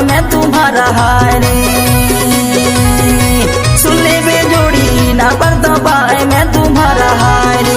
मैं तुम्हारा हाय रे। सुन ले बे जोड़ी ना पर्दा पाए मैं तुम्हारा हाय रे।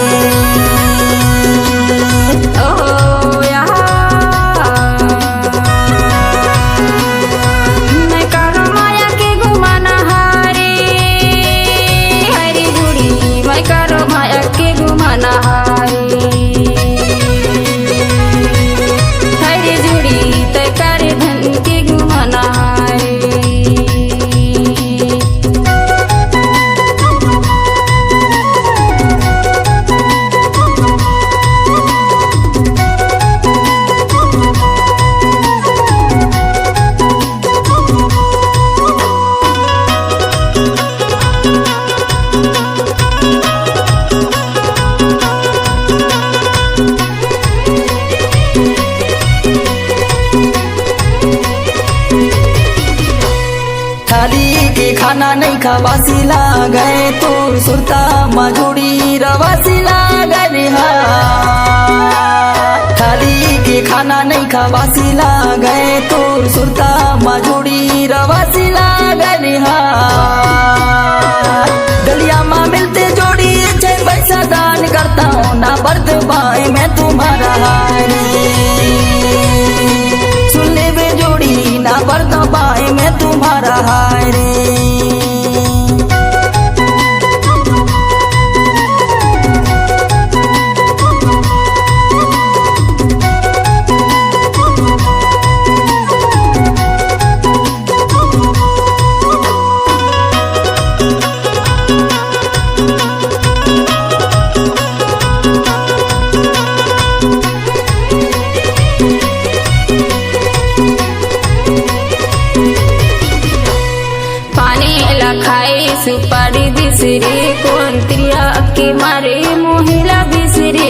थाली के खाना नहीं खवासी गए तो सुरता मजूरी रवासी गए। थाली के खाना नहीं खवासी गए तो सुरता मजूरी रवासी गए। गलिया माँ मिलते जोड़ी छे पैसा दान करता हूँ ना बर्द पाए मैं तुम्हारा हाय रे। सुन ले बे जोड़ी ना बर्द पाए मैं तुम्हारा हाय रे। सुपारी बिसरे कौन त्रिया के मारे मोहिला बिसरे।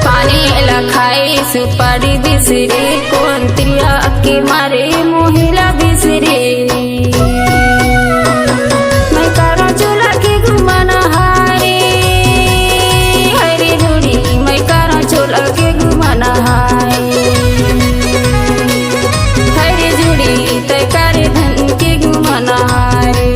पानी लखाए सुपारी बिसरे कौन त्रिया के मारे मोहिला बिसरे। मैं करो चूल्हा के घुमाना हारे हरे जोड़ी मैं करो चूल्हा के घुमाना हाय हरे जोड़ी तय करे धन के घुमाना हारे।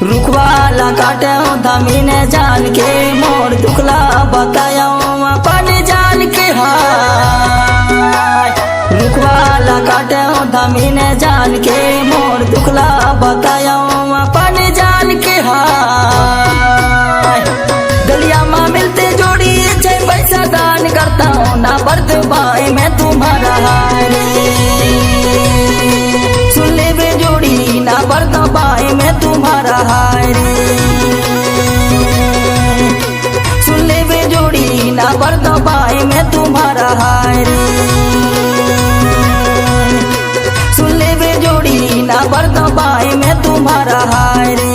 रुखवाला काटे धमीने जान के मोर दुखला बताया अपन जान के हाय। रुखवाला काटे धमीने जान के मोर दुखला बताया अपन जान के हाय। गलिया माँ मिलते जोड़ी छे पैसा दान करता हूँ ना बर्द पाए मैं तुम्हारा हाय रे। सुन ले बे जोड़ी ना बर्द पाए मैं तुम्हारा हाय रे। सुन ले बे जोड़ी ना बर्द पाए मैं तुम्हारा हाय रे। सुन ले बे जोड़ी ना बर्द पाए मैं तुम्हारा हाय रे।